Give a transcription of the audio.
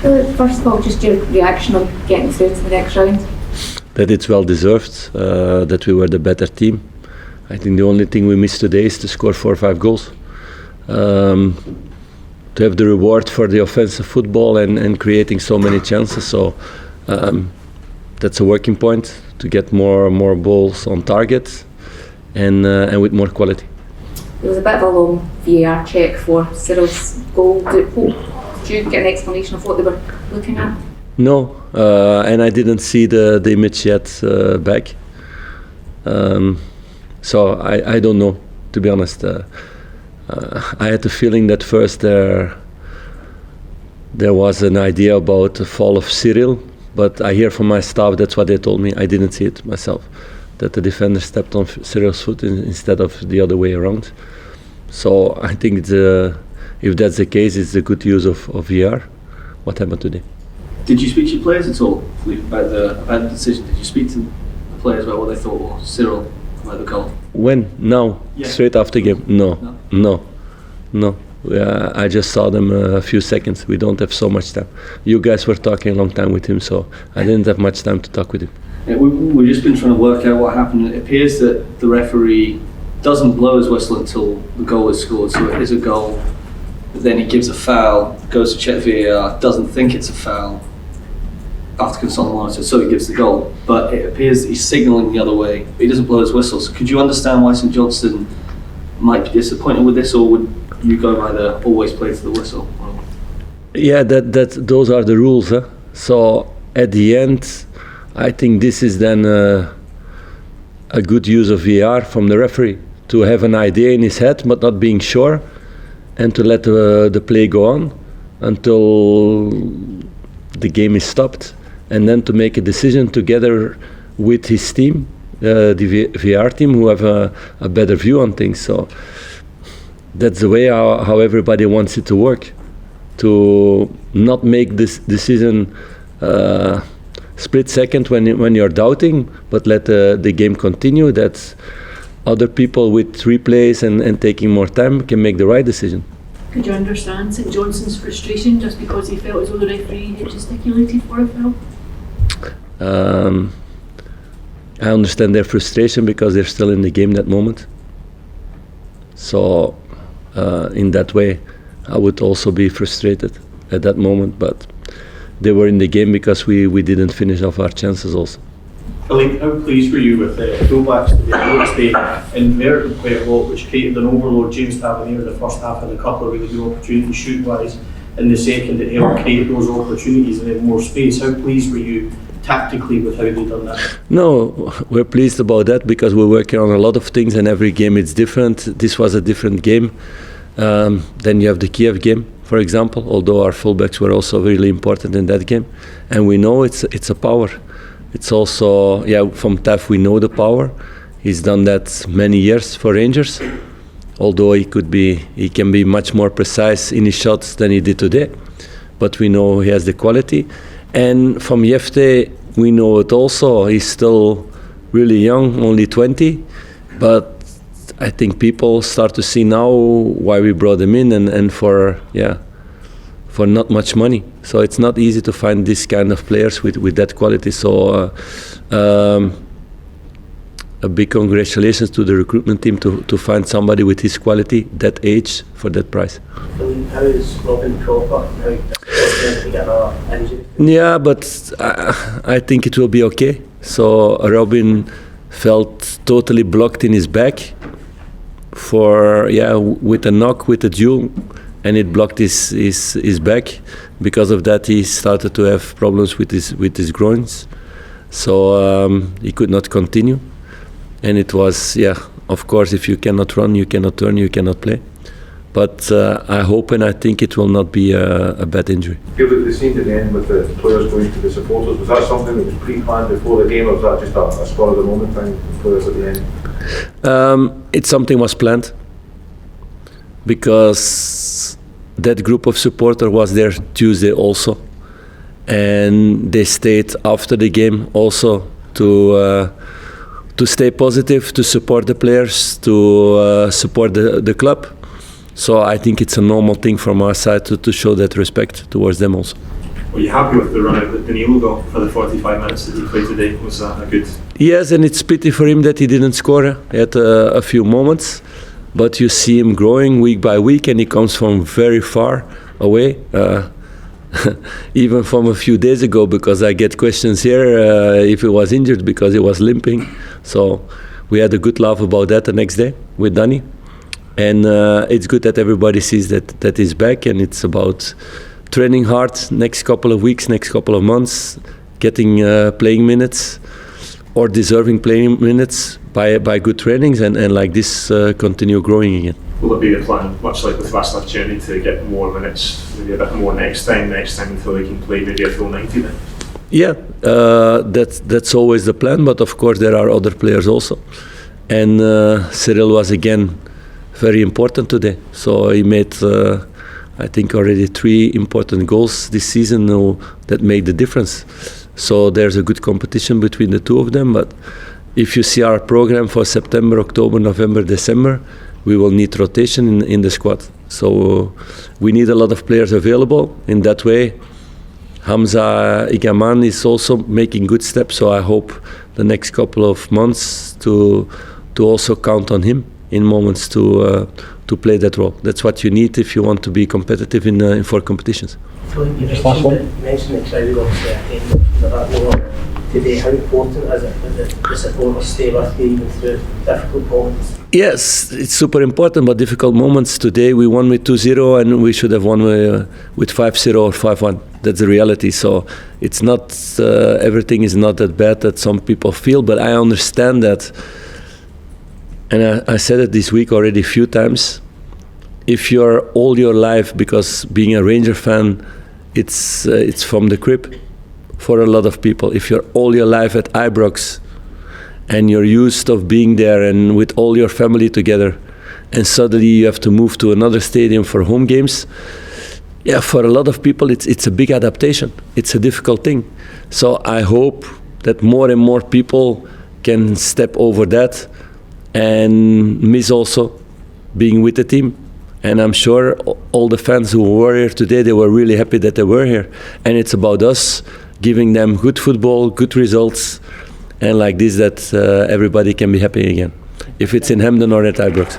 First of all, just your reaction on getting through to the next round. That it's well deserved, that we were the better team. I think the only thing we missed today is to score 4 or 5 goals. To have the reward for the offensive football and creating so many chances. So that's a working point, to get more balls on target and with more quality. There was a bit of a long VAR check for Cyril's goal. Did you get an explanation of what they were looking at? No, and I didn't see the image yet back. So I don't know, to be honest. I had the feeling that first there was an idea about the fall of Cyril, but I hear from my staff that's what they told me. I didn't see it myself, that the defender stepped on Cyril's foot instead of the other way around. So I think if that's the case, it's a good use of VR. What happened today? Did you speak to your players at all, Philippe, about the decision? Did you speak to the players about what they thought of Cyril about the goal? When? Now? Yeah. Straight after game? No. I just saw them a few seconds. We don't have so much time. You guys were talking a long time with him, so I didn't have much time to talk with him. Yeah, we've just been trying to work out what happened. It appears that the referee doesn't blow his whistle until the goal is scored. So it is a goal, but then he gives a foul, goes to check VAR, doesn't think it's a foul after consulting the monitor, so he gives the goal. But it appears that he's signalling the other way, but he doesn't blow his whistle. So could you understand why St Johnstone might be disappointed with this, or would you go by the always play to the whistle? Yeah, those are the rules. Huh? So at the end, I think this is then a good use of VAR from the referee, to have an idea in his head but not being sure, and to let the play go on until the game is stopped, and then to make a decision together with his team, the VR team, who have a better view on things. So that's the way how everybody wants it to work, to not make this decision split second when you're doubting, but let the game continue, that other people with replays and taking more time can make the right decision. Could you understand St Johnstone's frustration just because he felt as though the referee had gesticulated for a foul? I understand their frustration because they're still in the game that moment. So in that way, I would also be frustrated at that moment, but they were in the game because we didn't finish off our chances also. Philippe, how pleased were you with the fullbacks today? I noticed they inverted quite a lot, which created an overload. James Tavernier in the first half had a couple of really good opportunities shoot-wise. In the second, it helped create those opportunities and then more space. How pleased were you tactically with how they done that? No, we're pleased about that because we're working on a lot of things and every game it's different. This was a different game. Then you have the Kiev game, for example, although our fullbacks were also really important in that game. And we know it's a power. It's also, from Tav we know the power. He's done that many years for Rangers, although he can be much more precise in his shots than he did today. But we know he has the quality. And from Jefte, we know it also. He's still really young, only 20, but I think people start to see now why we brought him in and for not much money. So it's not easy to find this kind of players with that quality. So a big congratulations to the recruitment team to find somebody with his quality, that age, for that price. How is Robin Cropper? Yeah, but I think it will be okay. So Robin felt totally blocked in his back with a knock, with a duel, and it blocked his back. Because of that, he started to have problems with his groins, so he could not continue. And it was, of course, if you cannot run, you cannot turn, you cannot play. But I hope and I think it will not be a bad injury. Feel that the scene at the end with the players going to the supporters, was that something that was pre-planned before the game, or was that just a spur of the moment thing, the players at the end? It's something was planned, because that group of supporters was there Tuesday also, and they stayed after the game also to stay positive, to support the players, to support the club. So I think it's a normal thing from our side to show that respect towards them also. Were you happy with the run out that Danilo got for the 45 minutes that he played today? Was that a good? Yes, and it's pity for him that he didn't score at a few moments, but you see him growing week by week, and he comes from very far away. Even from a few days ago, because I get questions here if he was injured because he was limping. So we had a good laugh about that the next day with Danny. And it's good that everybody sees that he's back, and it's about training hard next couple of weeks, next couple of months, getting playing minutes or deserving playing minutes by good trainings, and like this continue growing again. Will it be the plan, much like with Václav Černý, to get more minutes, maybe a bit more next time until they can play maybe a full 90 then? Yeah, that's always the plan, but of course there are other players also. And Cyril was again very important today. So he made, I think, already 3 important goals this season that made the difference. So there's a good competition between the two of them. But if you see our program for September, October, November, December, we will need rotation in the squad. So we need a lot of players available. In that way, Hamza Igaman is also making good steps. So I hope the next couple of months to also count on him in moments to play that role. That's what you need if you want to be competitive in 4 competitions. Philippe, you mentioned the crowd obviously attending for that role today. How important is it that the supporters stay with you even through difficult moments? Yes, it's super important, but difficult moments. Today we won with 2-0 and we should have won with 5-0 or 5-1. That's the reality. So it's not, everything is not that bad that some people feel, but I understand that. And I said it this week already a few times. If you're all your life, because being a Ranger fan, it's from the crib for a lot of people. If you're all your life at Ibrox and you're used of being there and with all your family together, and suddenly you have to move to another stadium for home games, yeah, for a lot of people it's a big adaptation. It's a difficult thing. So I hope that more and more people can step over that and miss also being with the team. And I'm sure all the fans who were here today, they were really happy that they were here. And it's about us giving them good football, good results, and like this that everybody can be happy again, if it's in Hampden or at Ibrox.